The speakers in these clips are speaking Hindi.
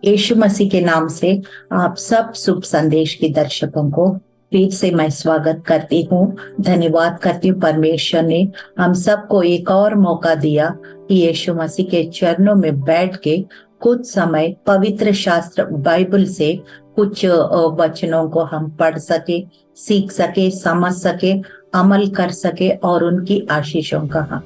यीशु मसीह के नाम से आप सब शुभ संदेश के दर्शकों को फिर से मैं स्वागत करती हूँ। धन्यवाद करती हूँ परमेश्वर ने हम सबको एक और मौका दिया कि यीशु मसीह के चरणों में बैठ के कुछ समय पवित्र शास्त्र बाइबल से कुछ वचनों को हम पढ़ सके, सीख सके, समझ सके, अमल कर सके और उनकी आशीषों का हम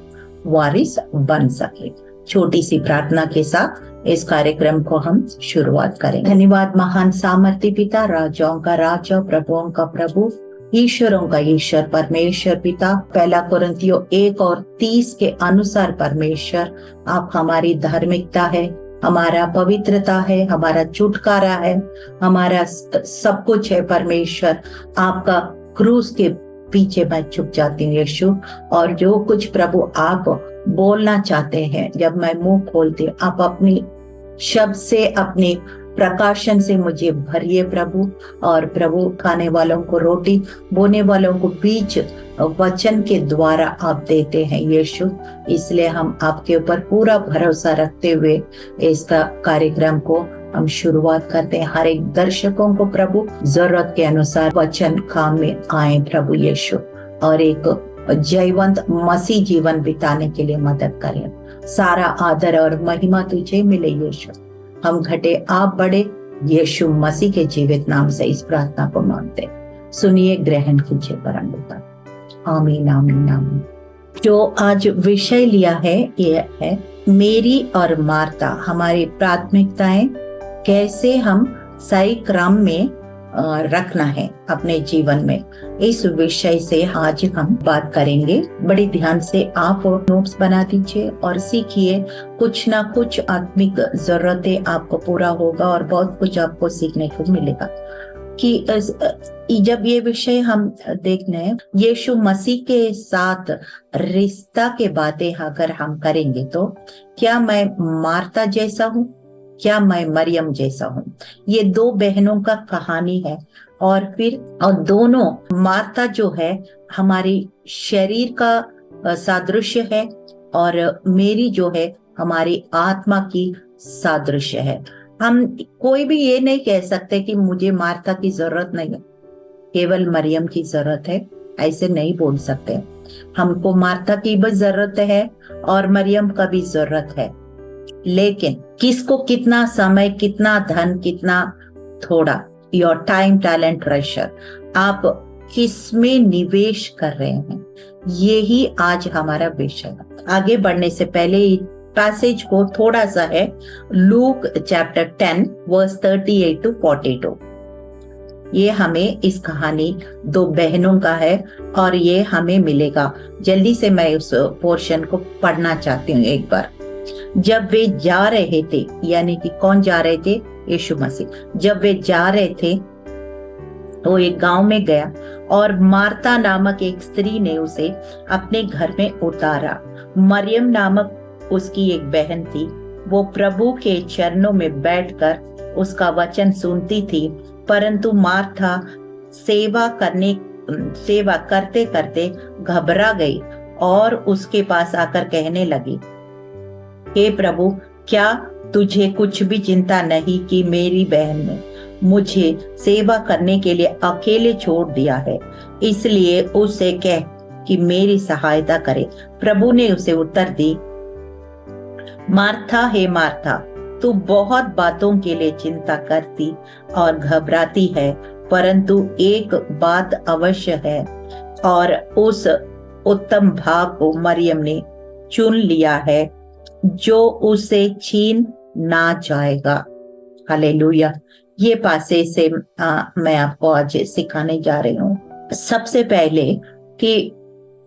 वारिस बन सके। छोटी सी प्रार्थना के साथ इस कार्यक्रम को हम शुरुआत करें। धन्यवाद महान सामर्थ्य पिता, राजाओं का राजा, प्रभुओं का प्रभु, ईश्वरों का ईश्वर परमेश्वर पिता। पहला कुरिन्थियों 1:30 के अनुसार परमेश्वर आप हमारी धार्मिकता है, हमारा पवित्रता है, हमारा छुटकारा है, हमारा सब कुछ है परमेश्वर। आपका क्रूस के पीछे मैं छुप जाती हूँ यीशु, और जो कुछ प्रभु आप बोलना चाहते हैं जब मैं मुंह खोलती हूँ, आप अपनी शब्द से, अपने प्रकाशन से मुझे भरिए प्रभु। और प्रभु खाने वालों को रोटी, बोने वालों को बीज वचन के द्वारा आप देते हैं यीशु। इसलिए हम आपके ऊपर पूरा भरोसा रखते हुए इसका कार्यक्रम को हम शुरुआत करते हैं। हर एक दर्शकों को प्रभु जरूरत के अनुसार वचन काम में आए प्रभु यीशु, और एक जयवंत मसीह जीवन बिताने के लिए मदद करें। सारा आदर और महिमा तुझे मिले यीशु। हम घटे आप बड़े, यीशु मसीह के जीवित नाम से इस प्रार्थना को मांगते। सुनिए, ग्रहण कीजिए परम पिता। आमीन आमीन आमीन। जो आज विषय लिया है यह है मेरी और मार्था, हमारी प्राथमिकताएं कैसे हम सही क्रम में रखना है अपने जीवन में। इस विषय से आज हम बात करेंगे। बड़े ध्यान से आप नोट्स बना दीजिए और सीखिए। कुछ ना कुछ आत्मिक जरूरतें आपको पूरा होगा और बहुत कुछ आपको सीखने को मिलेगा। कि जब ये विषय हम देखने हैं, यीशु मसीह के साथ रिश्ता के बातें अगर हम करेंगे तो क्या मैं मार्था जैसा हूँ, क्या मैं मरियम जैसा हूँ। ये दो बहनों का कहानी है। और फिर दोनों, मार्था जो है हमारी शरीर का सादृश्य है और मेरी जो है हमारी आत्मा की सादृश्य है। हम कोई भी ये नहीं कह सकते कि मुझे मार्था की जरूरत नहीं है, केवल मरियम की जरूरत है, ऐसे नहीं बोल सकते। हमको मार्था की भी जरूरत है और मरियम का भी जरूरत है, लेकिन किसको कितना समय, कितना धन, कितना थोड़ा, योर टाइम, टैलेंट, ट्रेजर, आप किस में निवेश कर रहे हैं, यही आज हमारा विषय है। आगे बढ़ने से पहले पैसेज को थोड़ा सा है, लूक चैप्टर 10 वर्स 38 to 42। ये हमें इस कहानी दो बहनों का है और ये हमें मिलेगा। जल्दी से मैं उस पोर्शन को पढ़ना चाहती हूँ एक बार। जब वे जा रहे थे, यानी कि कौन जा रहे थे? यीशु मसीह। जब वे जा रहे थे वो एक गांव में गया और मार्था नामक एक स्त्री ने उसे अपने घर में उतारा। मरियम नामक उसकी एक बहन थी, वो प्रभु के चरणों में बैठकर उसका वचन सुनती थी। परंतु मार्था सेवा करते करते घबरा गई और उसके पास आकर कहने लगी, हे प्रभु, क्या तुझे कुछ भी चिंता नहीं कि मेरी बहन ने मुझे सेवा करने के लिए अकेले छोड़ दिया है? इसलिए उसे कह कि मेरी सहायता करे। प्रभु ने उसे उत्तर दी, मार्था, हे मार्था, तू बहुत बातों के लिए चिंता करती और घबराती है, परंतु एक बात अवश्य है और उस उत्तम भाग को मरियम ने चुन लिया है जो उसे छीन ना जाएगा। हालेलुया। ये पासे से मैं आपको आज सिखाने जा रही हूँ। सबसे पहले कि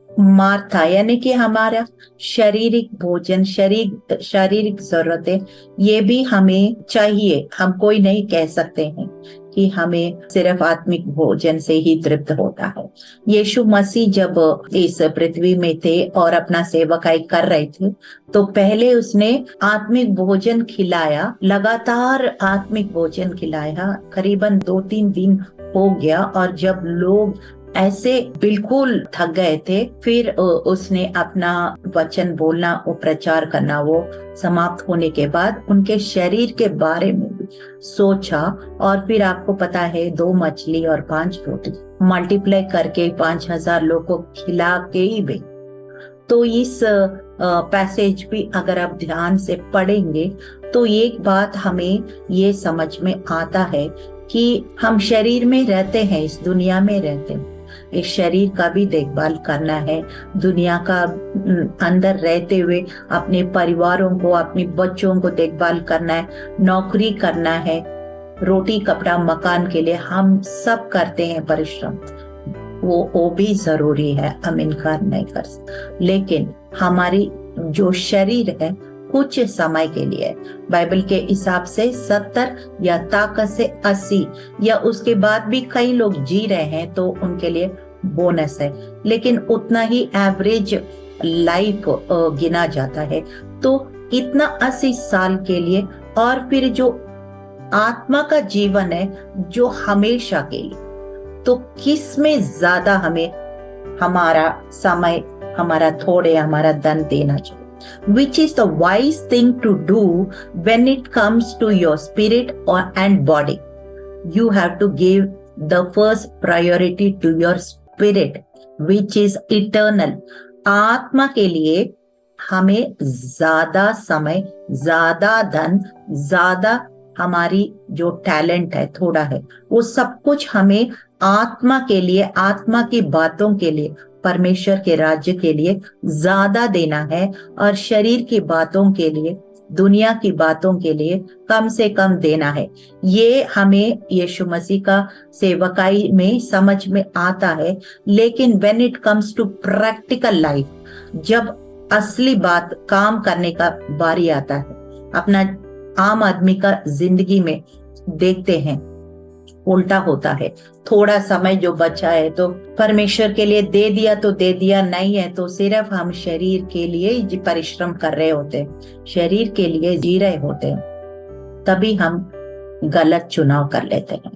मार्था यानी कि हमारा शारीरिक भोजन, शारीरिक जरूरतें, ये भी हमें चाहिए। हम कोई नहीं कह सकते हैं कि हमें सिर्फ आत्मिक भोजन से ही तृप्त होता है। यीशु मसीह जब इस पृथ्वी में थे और अपना सेवकाई कर रहे थे, तो पहले उसने आत्मिक भोजन खिलाया, लगातार आत्मिक भोजन खिलाया। करीबन 2-3 दिन हो गया और जब लोग ऐसे बिल्कुल थक गए थे, फिर उसने अपना वचन बोलना और प्रचार करना वो समाप्त होने के बाद उनके शरीर के बारे में भी सोचा, और फिर आपको पता है 2 मछली और 5 रोटी मल्टीप्लाई करके 5,000 लोग को खिला के ही गए। तो इस पैसेज भी अगर आप ध्यान से पढ़ेंगे तो एक बात हमें ये समझ में आता है कि हम शरीर में रहते हैं, इस दुनिया में रहते हैं, इस शरीर का भी देखभाल करना है, दुनिया का अंदर रहते हुए अपने परिवारों को, अपने बच्चों को देखभाल करना है, नौकरी करना है, रोटी कपड़ा मकान के लिए हम सब करते हैं परिश्रम, वो भी जरूरी है, हम इनकार नहीं कर सकते। लेकिन हमारी जो शरीर है कुछ समय के लिए, बाइबल के हिसाब से 70 या ताकत से 80 या उसके बाद भी कई लोग जी रहे हैं तो उनके लिए बोनस है, लेकिन उतना ही एवरेज लाइफ गिना जाता है। तो इतना 80 साल के लिए, और फिर जो आत्मा का जीवन है जो हमेशा के लिए, तो किस में ज्यादा हमें हमारा समय, हमारा थोड़े, हमारा धन देना चाहिए? Which is the wise thing to do when it comes to your spirit and body? You have to give the first priority to your spirit, which is eternal. आत्मा के लिए हमें ज्यादा समय, ज्यादा धन, ज्यादा हमारी जो टैलेंट है, थोड़ा है, वो सब कुछ हमें आत्मा के लिए, आत्मा की बातों के लिए, परमेश्वर के राज्य के लिए ज्यादा देना है, और शरीर की बातों के लिए, दुनिया की बातों के लिए कम से कम देना है। ये हमें यीशु मसीह का सेवकाई में समझ में आता है। लेकिन when it comes to practical life, जब असली बात काम करने का बारी आता है, अपना आम आदमी का जिंदगी में देखते हैं उल्टा होता है। थोड़ा समय जो बचा है तो परमेश्वर के लिए दे दिया तो दे दिया, नहीं है तो सिर्फ हम शरीर के लिए परिश्रम कर रहे होते हैं, शरीर के लिए जी रहे होते हैं, तभी हम गलत चुनाव कर लेते हैं।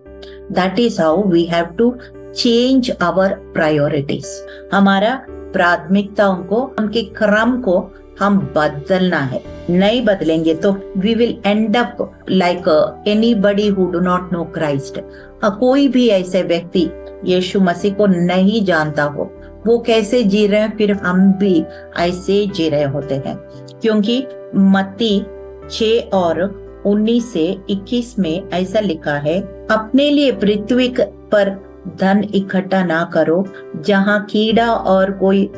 That is how we have to change our priorities. हमारा प्राथमिकताओं को, उनके क्रम को हम बदलना है। नहीं बदलेंगे तो we will end up like anybody who do not know Christ. कोई भी ऐसे व्यक्ति यीशु मसीह को नहीं जानता हो, वो कैसे जी रहे हैं, फिर हम भी ऐसे जी रहे होते हैं। क्योंकि मत्ती 6 और 19 से 21 में ऐसा लिखा है, अपने लिए पृथ्वी पर धन इकट्ठा ना करो, जहाँ कीड़ा और कोई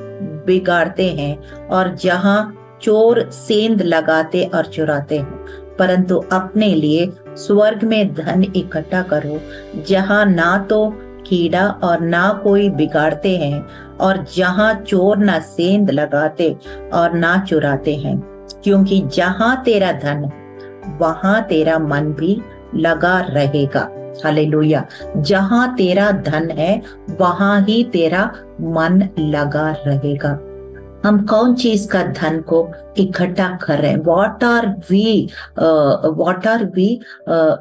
बिगाड़ते हैं और जहाँ चोर सेंध लगाते और चुराते हैं, परंतु अपने लिए स्वर्ग में धन इकट्ठा करो, जहाँ ना तो कीड़ा और ना कोई बिगाड़ते हैं और जहाँ चोर ना सेंध लगाते और ना चुराते हैं। क्योंकि जहाँ तेरा धन वहाँ तेरा मन भी लगा रहेगा। हालेलुया। जहाँ तेरा धन है वहाँ ही तेरा मन लगा रहेगा। हम कौन चीज का धन को इकट्ठा कर रहे हैं? What are we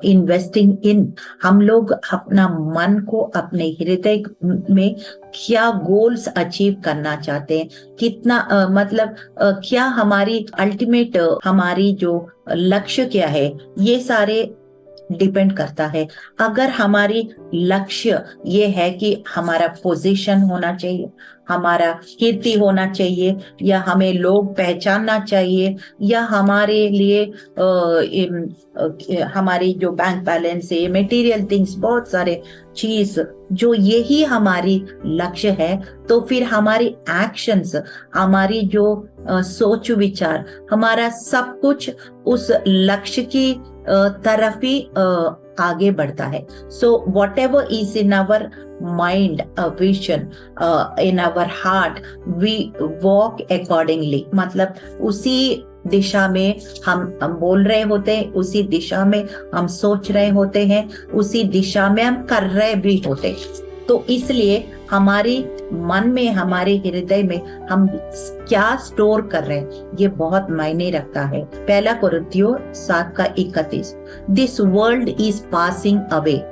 investing in? हम लोग अपना मन को, अपने हृदय में क्या गोल्स अचीव करना चाहते हैं, कितना क्या हमारी अल्टीमेट, हमारी जो लक्ष्य क्या है, ये सारे डिपेंड करता है। अगर हमारी लक्ष्य ये है कि हमारा पोजीशन होना चाहिए, हमारा कीर्ति होना चाहिए, या हमें लोग पहचानना चाहिए, या हमारे लिए हमारी जो बैंक बैलेंस है, मटेरियल थिंग्स, बहुत सारे चीज, जो यही हमारी लक्ष्य है, तो फिर हमारी एक्शंस, हमारी जो सोच विचार, हमारा सब कुछ उस लक्ष्य की तरफ ही आगे बढ़ता है। So whatever is in our mind, vision, in our heart, we walk accordingly. मतलब उसी दिशा में हम बोल रहे होते हैं, उसी दिशा में हम सोच रहे होते हैं, उसी दिशा में हम कर रहे भी होते हैं। तो इसलिए हमारी मन में, हमारे हृदय में हम क्या स्टोर कर रहे हैं, ये बहुत मायने रखता है। 1 कुरिन्थियों 7:31, this world is passing away.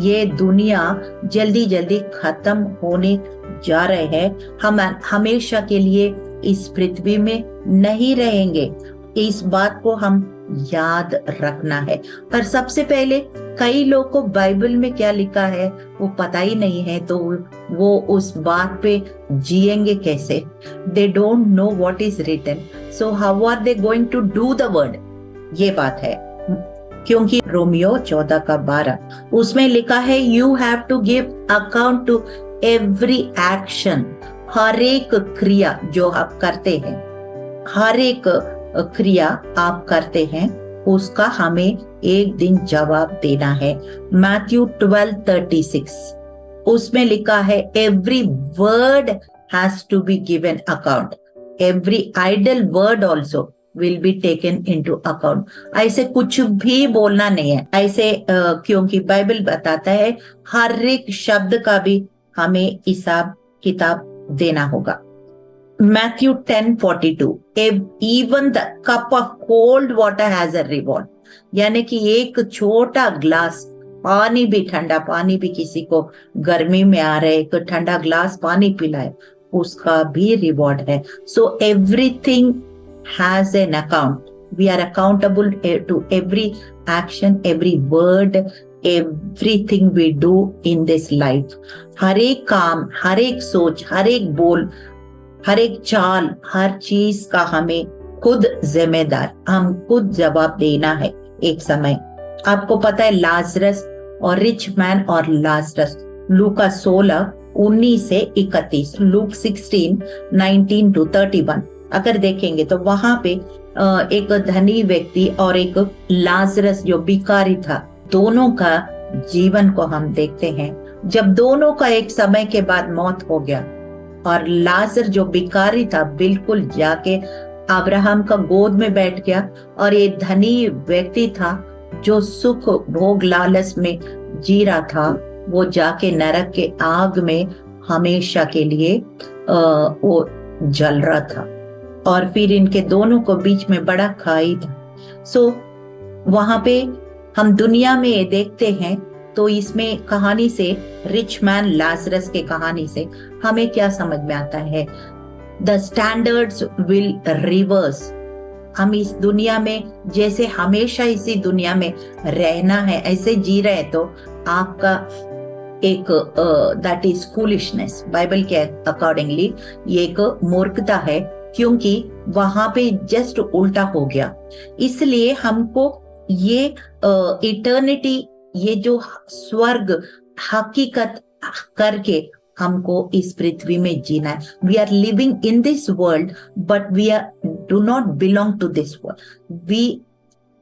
ये दुनिया जल्दी जल्दी खत्म होने जा रहे हैं। हम हमेशा के लिए इस पृथ्वी में नहीं रहेंगे। इस बात को हम याद रखना है। पर सबसे पहले कई लोग को बाइबल में क्या लिखा है वो पता ही नहीं है, तो वो उस बात पे जिएंगे कैसे? They don't know what is written, so how are they going to do the word? ये बात है। क्योंकि रोमियो 14:12 उसमें लिखा है, you have to give account to every action. हर एक क्रिया जो आप करते हैं, हर एक क्रिया आप करते हैं, उसका हमें एक दिन जवाब देना है। मैथ्यू 12:36 उसमें लिखा है, every word has to be given account, every idle word also will be taken into account. ऐसे कुछ भी बोलना नहीं है ऐसे, क्योंकि बाइबल बताता है हर एक शब्द का भी हमें हिसाब किताब देना होगा। Matthew 10:42 even the cup of cold water has a reward, यानी कि एक छोटा ग्लास पानी भी, ठंडा पानी भी, किसी को गर्मी में आ रहे एक ठंडा ग्लास पानी पिलाए, उसका भी रिवॉर्ड है। So everything has an account. We are accountable to every action, every word, everything we do in this life. हर एक काम, हर एक सोच, हर एक बोल, हर एक चाल, हर चीज का हमें खुद जिम्मेदार, हम खुद जवाब देना है एक समय। आपको पता है लाजरस और रिच मैन और लाजरस, लूका 16:19-31, लूक 16:19-31 अगर देखेंगे तो वहां पे एक धनी व्यक्ति और एक लाजरस जो भिखारी था, दोनों का जीवन को हम देखते हैं। जब दोनों का एक समय के बाद मौत हो गया और लाजर जो भिखारी था बिल्कुल जाके अब्राहम का गोद में बैठ गया, और ये धनी व्यक्ति था जो सुख भोग लालच में जी रहा था, वो जाके नरक के आग में हमेशा के लिए वो जल रहा था। और फिर इनके दोनों को बीच में बड़ा खाई था। सो वहां पे हम दुनिया में ये देखते हैं, तो इसमें कहानी से, रिच मैन लाजरस के कहानी से हमें क्या समझ में आता है? The standards will reverse. हम इस दुनिया में जैसे हमेशा इसी दुनिया में रहना है ऐसे जी रहे हैं, तो आपका एक दैट इज फूलिशनेस। बाइबल के अकॉर्डिंगली ये एक मूर्खता है, क्योंकि वहां पे जस्ट उल्टा हो गया। इसलिए हमको ये इटर्निटी, ये जो स्वर्ग हकीकत करके हमको इस पृथ्वी में जीना है। We are living in this world but we are do not belong to this world. We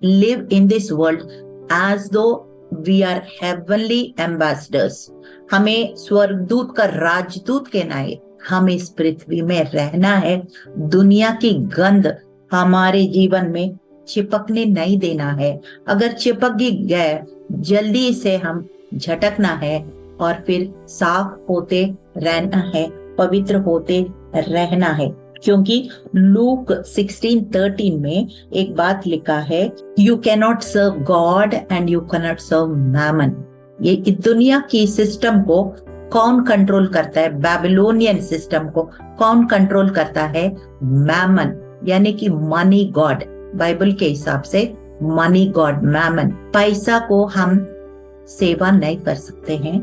live in this world as though we are heavenly ambassadors. हमें स्वर्गदूत का राजदूत कहना है। हम इस पृथ्वी में रहना है। दुनिया की गंध हमारे जीवन में चिपकने नहीं देना है। अगर चिपक गए, जल्दी से हम झटकना है और फिर साफ होते रहना है, पवित्र होते रहना है। क्योंकि लूक 16:13 में एक बात लिखा है, you cannot serve God and you cannot serve mammon. ये दुनिया की सिस्टम को कौन कंट्रोल करता है? बेबीलोनियन सिस्टम को कौन कंट्रोल करता है? मैमन, यानी कि मनी गॉड। बाइबल के हिसाब से मनी गॉड, मैमन। पैसा को हम सेवा नहीं कर सकते हैं,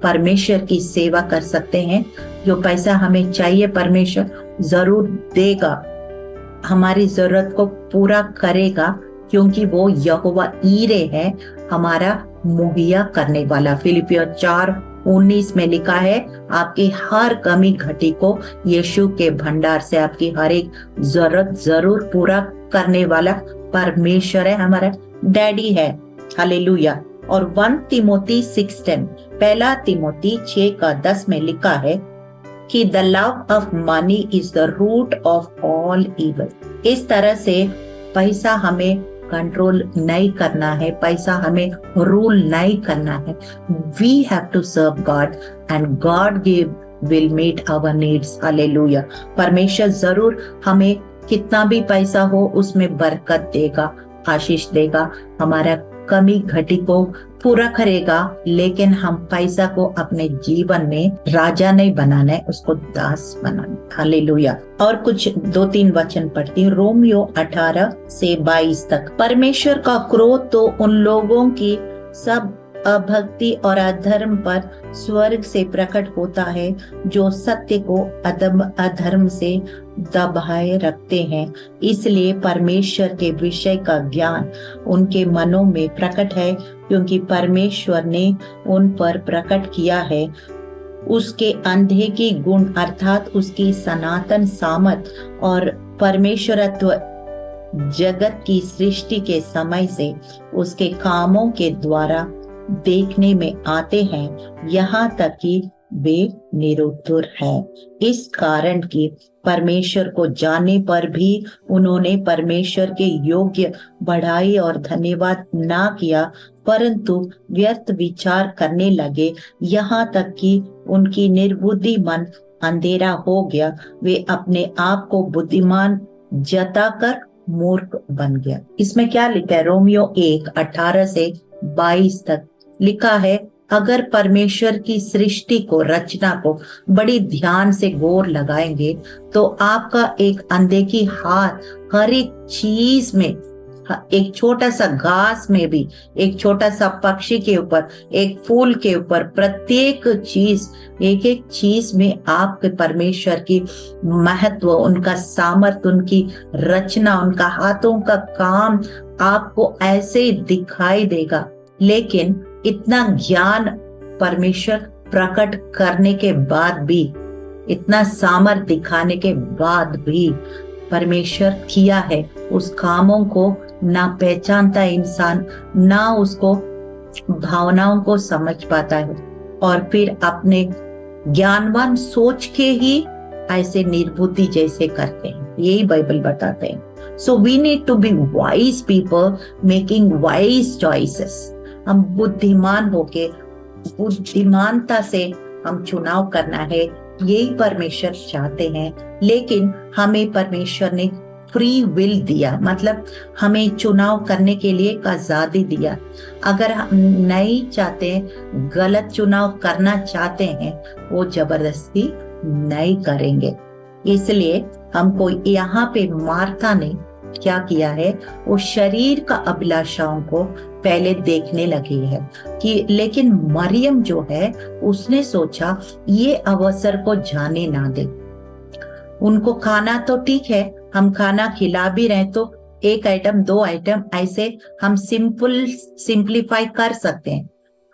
परमेश्वर की सेवा कर सकते हैं। जो पैसा हमें चाहिए परमेश्वर जरूर देगा, हमारी जरूरत को पूरा करेगा, क्योंकि वो यहोवा ईरे है, हमारा मुहैया करने वाला। फिलिपियों 4:19 में लिखा है, आपकी हर कमी घटी को यीशु के भंडार से आपकी हर एक जरूरत जरूर पूरा करने वाला परमेश्वर है, हमारा डैडी है। हालेलुया। और 1 तिमोथी 6:10, पहला तिमोथी 6:10 में लिखा है कि the love of money is the root of all evil. इस तरह से पैसा हमें कंट्रोल नहीं करना है, पैसा हमें रूल नहीं करना है। We have to serve God and God will meet our needs. Hallelujah. परमेश्वर जरूर हमें कितना भी पैसा हो उसमें बरकत देगा, आशीष देगा, हमारा कमी घटी को पूरा करेगा, लेकिन हम पैसा को अपने जीवन में राजा नहीं बनाना है, उसको दास बनाना। हालेलुया। और कुछ 2-3 वचन पढ़ती हूँ। रोमियो 18 से 22 तक। परमेश्वर का क्रोध तो उन लोगों की सब अभक्ति और अधर्म पर स्वर्ग से प्रकट होता है जो सत्य को अधर्म से दबाए रखते हैं। इसलिए परमेश्वर के विषय का ज्ञान उनके मनों में प्रकट है, क्योंकि परमेश्वर ने उन पर प्रकट किया है उसके अंधे की गुण अर्थात उसकी सनातन सामर्थ और परमेश्वरत्व जगत की सृष्टि के समय से उसके कामों के द्वारा देखने में आते हैं, यहाँ तक कि वे निरुद्धर है। इस कारण कि परमेश्वर को जानने पर भी उन्होंने परमेश्वर के योग्य बढ़ाई और धन्यवाद ना किया, परंतु व्यर्थ विचार करने लगे, यहाँ तक कि उनकी निर्बुद्धि मन अंधेरा हो गया। वे अपने आप को बुद्धिमान जताकर मूर्ख बन गया। इसमें क्या लिखा है? रोमियो 1:18 से 22 तक लिखा है, अगर परमेश्वर की सृष्टि को, रचना को बड़ी ध्यान से गौर लगाएंगे तो आपका एक अनदेखी हाथ हर एक चीज में, एक छोटा सा घास में भी, एक छोटा सा पक्षी के ऊपर, एक फूल के ऊपर, प्रत्येक चीज, एक एक चीज में आपके परमेश्वर की महत्व, उनका सामर्थ, उनकी रचना, उनका हाथों का काम आपको ऐसे दिखाई देगा। लेकिन इतना ज्ञान परमेश्वर प्रकट करने के बाद भी, इतना सामर्थ दिखाने के बाद भी परमेश्वर किया है, उस कामों को ना पहचानता इंसान, ना उसको भावनाओं को समझ पाता है, और फिर अपने ज्ञानवान सोच के ही ऐसे निर्बुद्धि जैसे करते हैं। यही बाइबल बताते हैं। So we need to be wise people making wise choices. हम बुद्धिमान होके, बुद्धिमानता से हम चुनाव करना है, यही परमेश्वर चाहते हैं। लेकिन हमें परमेश्वर ने फ्री विल दिया, मतलब हमें चुनाव करने के लिए आजादी दिया। अगर हम नहीं चाहते, गलत चुनाव करना चाहते हैं, वो जबरदस्ती नहीं करेंगे। इसलिए हमको यहाँ पे मार्था ने क्या किया है, वो शरीर का अभिलाषाओं को पहले देखने लगी है कि, लेकिन मरियम जो है उसने सोचा ये अवसर को जाने ना दे। उनको खाना तो ठीक है, हम खाना खिला भी रहे तो 1 आइटम 2 आइटम ऐसे हम सिंप्लीफाई कर सकते हैं,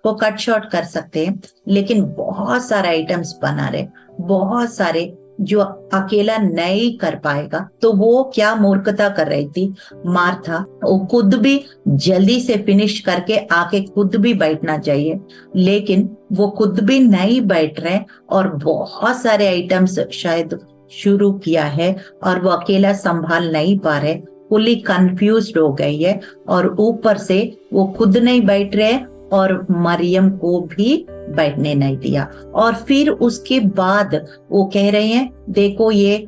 को कट शॉर्ट कर सकते हैं, लेकिन बहुत सारे आइटम्स बना रहे, बहुत सारे जो अकेला नहीं कर पाएगा। तो वो क्या मूर्खता कर रही थी मार्था, वो खुद भी जल्दी से फिनिश करके आके खुद भी बैठना चाहिए, लेकिन वो खुद भी नहीं बैठ रहे और बहुत सारे आइटम्स शायद शुरू किया है और वो अकेला संभाल नहीं पा रहे, फुली कंफ्यूज्ड हो गई है, और ऊपर से वो खुद नहीं बैठ रहे और मरियम को भी बैठने नहीं दिया। और फिर उसके बाद वो कह रहे हैं, देखो ये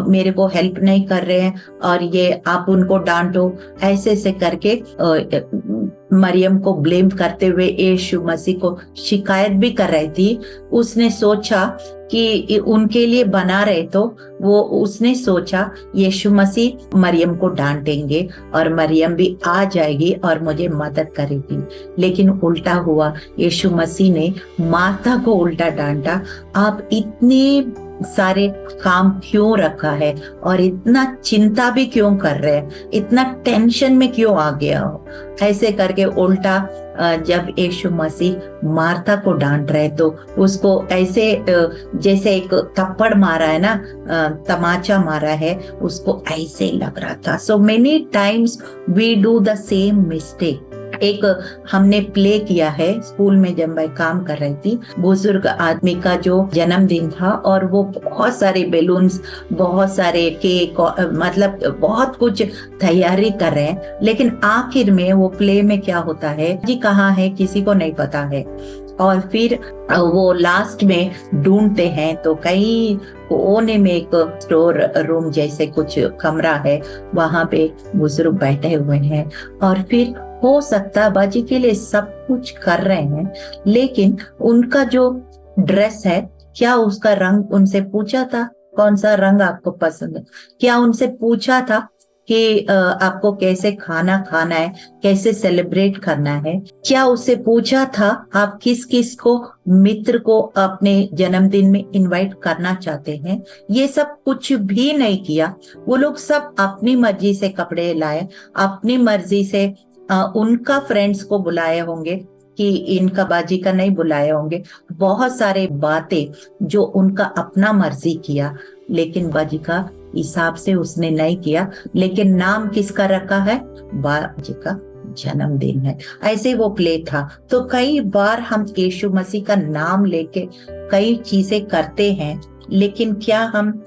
मेरे को हेल्प नहीं कर रहे हैं और ये आप उनको डांटो, ऐसे से करके मरियम को ब्लेम करते हुए यीशु मसीह को शिकायत भी कर रही थी। उसने सोचा कि उनके लिए बना रहे, तो वो उसने सोचा यीशु मसीह मरियम को डांटेंगे और मरियम भी आ जाएगी और मुझे मदद करेगी, लेकिन उल्टा हुआ। यीशु मसीह ने मार्था को उल्टा डांटा, आप इतने सारे काम क्यों रखा है और इतना चिंता भी क्यों कर रहे हैं, इतना टेंशन में क्यों आ गया हो, ऐसे करके उल्टा जब यीशु मसीह मार्था को डांट रहे तो उसको ऐसे जैसे एक थप्पड़ मारा है ना, तमाचा मारा है, उसको ऐसे लग रहा था। So many times we do the same mistake. एक हमने प्ले किया है स्कूल में जब मैं काम कर रही थी, बुजुर्ग आदमी का जो जन्मदिन था और वो बहुत सारे बैलून्स, बहुत सारे केक, मतलब बहुत कुछ तैयारी कर रहे हैं, लेकिन आखिर में वो प्ले में क्या होता है जी कहाँ है किसी को नहीं पता है, और फिर वो लास्ट में ढूंढते हैं तो कहीं कोने में एक स्टोर रूम जैसे कुछ कमरा है, वहां पे बुजुर्ग बैठे हुए हैं और फिर हो सकता है बाजी के लिए सब कुछ कर रहे हैं, लेकिन उनका जो ड्रेस है, क्या उसका रंग उनसे पूछा था? कौन सा रंग आपको पसंद है? क्या उनसे पूछा था कि आपको कैसे खाना खाना है, कैसे सेलिब्रेट करना है? क्या उससे पूछा था आप किस किस को, मित्र को अपने जन्मदिन में इनवाइट करना चाहते हैं? ये सब कुछ भी नहीं किया। वो लोग सब अपनी मर्जी से कपड़े लाए, अपनी मर्जी से उनका फ्रेंड्स को बुलाए होंगे कि इनका बाजी का नहीं बुलाए होंगे, बहुत सारे बातें जो उनका अपना मर्जी किया, लेकिन बाजी का हिसाब से उसने नहीं किया। लेकिन नाम किसका रखा है? बाजी का जन्मदिन है, ऐसे वो प्ले था। तो कई बार हम यीशु मसीह का नाम लेके कई चीजें करते हैं, लेकिन क्या हम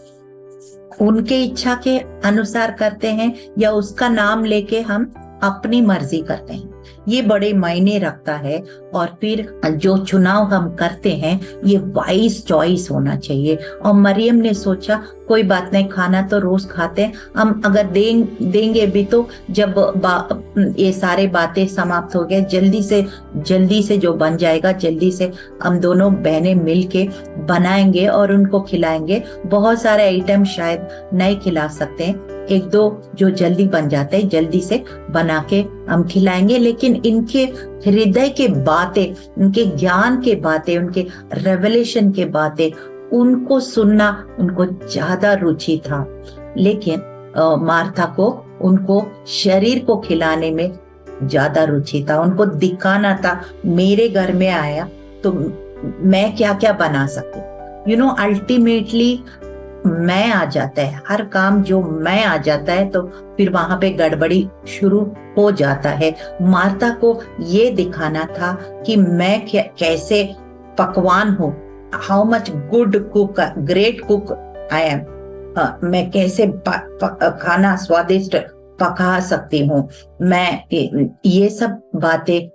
उनके इच्छा के अनुसार करते हैं या उसका नाम लेके हम अपनी मर्जी करते हैं? ये बड़े मायने रखता है। और फिर जो चुनाव हम करते हैं ये वाइज चॉइस होना चाहिए। और मरियम ने सोचा कोई बात नहीं, खाना तो रोज खाते हैं, हम अगर देंगे भी तो जब ये सारे बातें समाप्त हो गए, जल्दी से जो बन जाएगा, जल्दी से हम दोनों बहनें मिलके बनाएंगे और उनको खिलाएंगे। बहुत सारे आइटम शायद नहीं खिला सकते हैं, एक दो जो जल्दी बन जाते हैं जल्दी से बना के हम खिलाएंगे। लेकिन इनके हृदय के बातें, उनके ज्ञान के बातें, उनके रेवलेशन के बातें, उनको सुनना उनको ज्यादा रुचि था। लेकिन मार्था को उनको शरीर को खिलाने में ज्यादा रुचि था। उनको दिखाना था मेरे घर में आया तो मैं क्या क्या बना सकती। अल्टीमेटली मैं आ जाता है, हर काम जो मैं आ जाता है तो फिर वहां पे गड़बड़ी शुरू हो जाता है। मार्था को ये दिखाना था कि मैं कैसे पकवान हूँ, how much good cook, great cook I am, मैं कैसे खाना स्वादिष्ट पका सकती हूँ। मैं ये सब बातें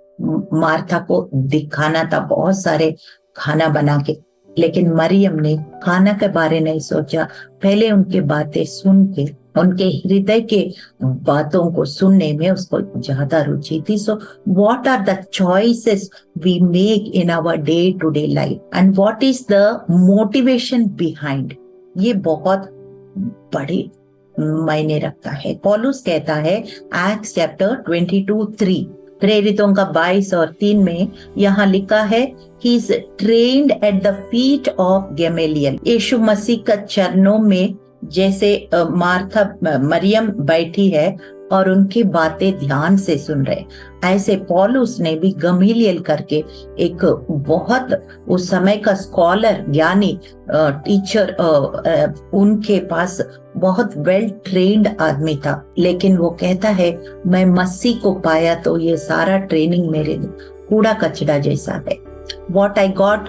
मार्था को दिखाना था, बहुत सारे खाना बना के। लेकिन मरियम ने खाना के बारे नहीं सोचा, पहले उनके बातें सुन के, उनके हृदय के बातों को सुनने में उसको ज्यादा रुचि थी। So what are the choices we make in our day to day life and what is the motivation behind, ये बहुत बड़ी मायने रखता है। पौलुस कहता है एक्ट्स चैप्टर 22:3, प्रेरितों का 22 और 3 में यहाँ लिखा है he is trained at the feet of Gamaliel. यीशु मसीह का चरणों में जैसे मार्था मरियम बैठी है और उनकी बातें ध्यान से सुन रहे, ऐसे पौलुस ने भी गमलीएल करके एक बहुत उस समय का स्कॉलर, ज्ञानी, टीचर, उनके पास बहुत वेल ट्रेन्ड आदमी था। लेकिन वो कहता है मैं मसीह को पाया तो ये सारा ट्रेनिंग मेरे कूड़ा कचड़ा जैसा है। What I got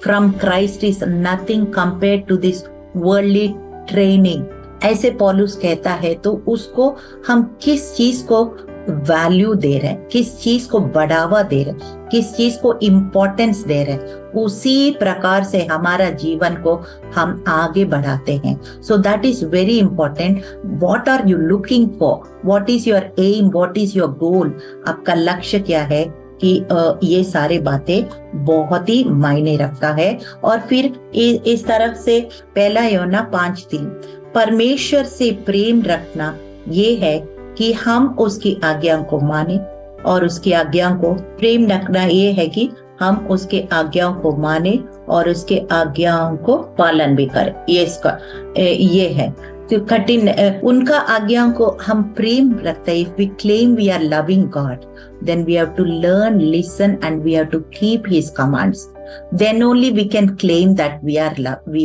from Christ is nothing compared to this worldly training, ऐसे पौलुस कहता है। तो उसको हम किस चीज को वैल्यू दे रहे हैं, किस चीज को बढ़ावा दे रहे हैं, किस चीज को इम्पोर्टेंस दे रहे हैं, उसी प्रकार से हमारा जीवन को हम आगे बढ़ाते हैं। So that is very important. What are you looking for, what is your aim, what is your goal, आपका लक्ष्य क्या है, कि ये सारी बातें बहुत ही मायने रखता है। और फिर इस तरफ से पहला यूहन्ना 5:3, परमेश्वर से प्रेम रखना ये है कि हम उसकी आज्ञा को माने, और उसकी आज्ञा को, प्रेम रखना ये है कि हम उसके आज्ञाओं को माने और उसके आज्ञाओं को पालन भी करें। ये है तो कठिन, उनका आज्ञाओं को हम प्रेम रखते हैं। If we claim we are loving God, then we have to learn, listen and we have to keep his commands. Then only we can claim that we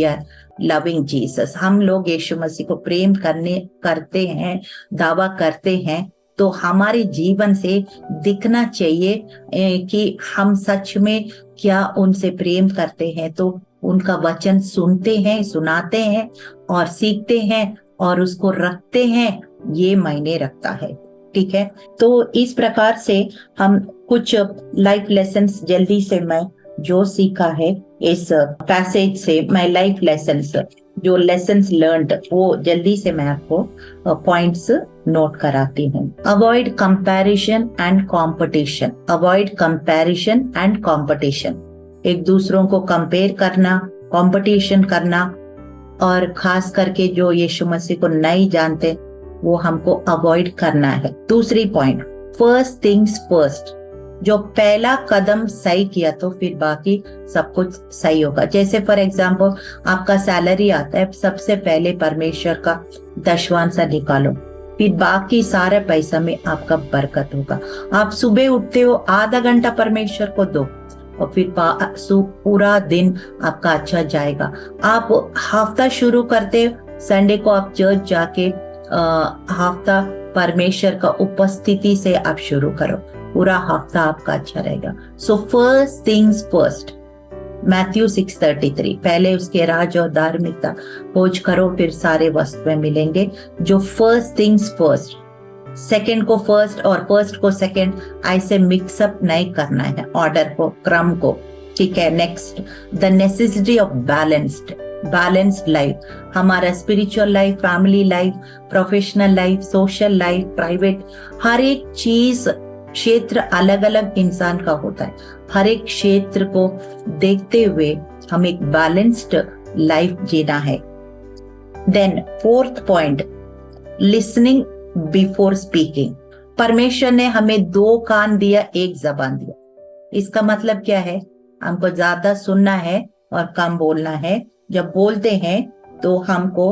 are loving Jesus. हम लोग यीशु मसीह को प्रेम करते हैं, दावा करते हैं, तो हमारे जीवन से दिखना चाहिए कि हम सच में क्या उनसे प्रेम करते हैं। तो उनका वचन सुनते हैं, सुनाते हैं और सीखते हैं और उसको रखते हैं, ये मायने रखता है। ठीक है, तो इस प्रकार से हम कुछ लाइफ लेसन्स जल्दी से मैं जो सीखा है इस पैसेज से, मैं लाइफ लेसन्स जो लेसन्स लर्न्ड वो जल्दी से मैं आपको पॉइंट्स नोट कराती हूँ। Avoid comparison and competition. Avoid comparison and competition, एक दूसरों को कंपेयर करना, कंपटीशन करना, और खास करके जो यीशु मसीह को नहीं जानते वो हमको अवॉइड करना है। दूसरी पॉइंट, फर्स्ट थिंग्स फर्स्ट, जो पहला कदम सही किया तो फिर बाकी सब कुछ सही होगा। जैसे फॉर एग्जाम्पल आपका सैलरी आता है, सबसे पहले परमेश्वर का दशवांश निकालो, फिर बाकी सारे पैसा में आपका बरकत होगा। आप सुबह उठते हो, आधा घंटा परमेश्वर को दो और फिर पूरा दिन आपका अच्छा जाएगा। आप हफ्ता शुरू करते, संडे को आप चर्च जाके हफ्ता परमेश्वर का उपस्थिति से आप शुरू करो, पूरा हफ्ता आपका अच्छा रहेगा। So first things first, Matthew 6:33, पहले उसके राज और धार्मिकता खोज करो, फिर सारे वस्तुएं मिलेंगे। जो फर्स्ट थिंग्स फर्स्ट, सेकंड को फर्स्ट और फर्स्ट को सेकंड ऐसे मिक्सअप नहीं करना है, ऑर्डर को, क्रम को, ठीक है। Next, the necessity of balanced life. हमारा spiritual life, family life, professional life, social life, private, हर एक चीज क्षेत्र अलग अलग इंसान का होता है। हर एक क्षेत्र को देखते हुए हम एक बैलेंस्ड लाइफ जीना है। Then fourth point, listening before speaking. परमेश्वर ने हमें 2 कान दिया, 1 जबान दिया। इसका मतलब क्या है? हमको ज्यादा सुनना है और कम बोलना है। जब बोलते हैं तो हमको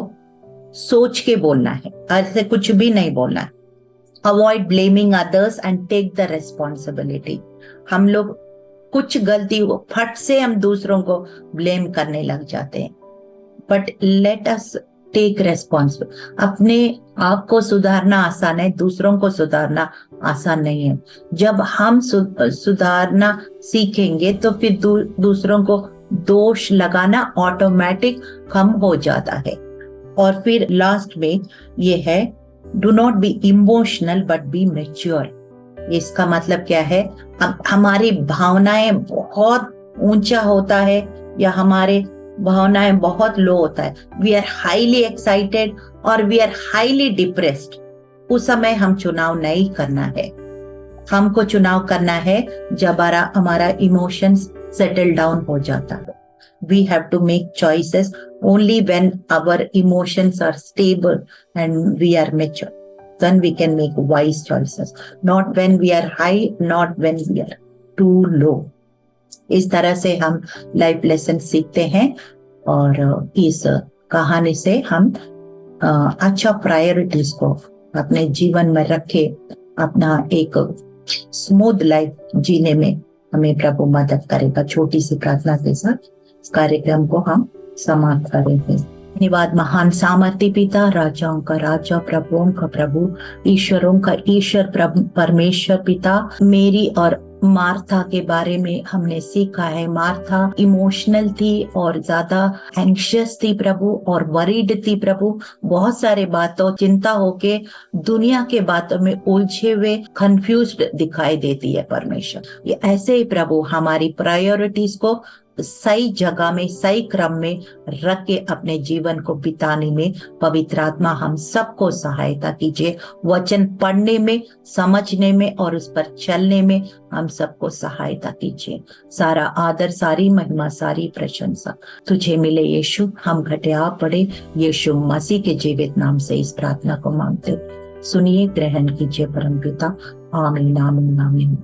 सोच के बोलना है, ऐसे कुछ भी नहीं बोलना है। Avoid blaming others and take the responsibility. हम लोग कुछ गलती हो, फट से हम दूसरों को ब्लेम करने लग जाते हैं, but let us take responsibility. अपने आप को सुधारना आसान है, दूसरों को सुधारना आसान नहीं है। जब हम सुधारना सीखेंगे तो फिर दूसरों को दोष लगाना ऑटोमेटिक कम हो जाता है। और फिर लास्ट में ये है, do not be emotional but be mature. इसका मतलब क्या है? हमारी भावनाएं बहुत ऊंचा होता है या हमारे भावनाएं बहुत लो होता है, वी आर हाईली एक्साइटेड और वी आर हाईली डिप्रेस्ड, उस समय हम चुनाव नहीं करना है। हमको चुनाव करना है जब हमारा इमोशंस सेटल डाउन हो जाता है। We have to make choices only when our emotions are stable and we are mature. Then we can make wise choices. Not when we are high, not when we are too low. इस तरह से हम लाइफ लेसन सीखते हैं और इस कहानी से हम अच्छा प्रायोरिटीज को अपने जीवन में रखे, अपना एक स्मूथ लाइफ जीने में हमें प्रभु मदद करेगा। छोटी सी प्रार्थना के साथ इस कार्यक्रम को हम समाप्त करेंगे। धन्यवाद महान सामर्थ्य पिता, राजाओं का राजा, प्रभुओं का प्रभु, ईश्वरों का ईश्वर, परमेश्वर पिता, मेरी और मार्था के बारे में हमने सीखा है। मार्था इमोशनल थी और ज्यादा एंग्शियस थी प्रभु, और वरीड थी प्रभु, बहुत सारे बातों चिंता होके दुनिया के बातों में उलझे हुए कंफ्यूज्ड दिखाई देती है परमेश्वर। ये ऐसे ही प्रभु हमारी प्रायोरिटीज को सही जगह में, सही क्रम में रख के अपने जीवन को बिताने में पवित्र आत्मा हम सबको सहायता कीजिए। वचन पढ़ने में, समझने में और उस पर चलने में हम सबको सहायता कीजिए। सारा आदर, सारी महिमा, सारी प्रशंसा तुझे मिले यीशु। हम घटे आप बढ़े, यीशु मसीह के जीवित नाम से इस प्रार्थना को मांगते। सुनिए, ग्रहण कीजिए परमपिता। आमीन, आमीन, आमीन।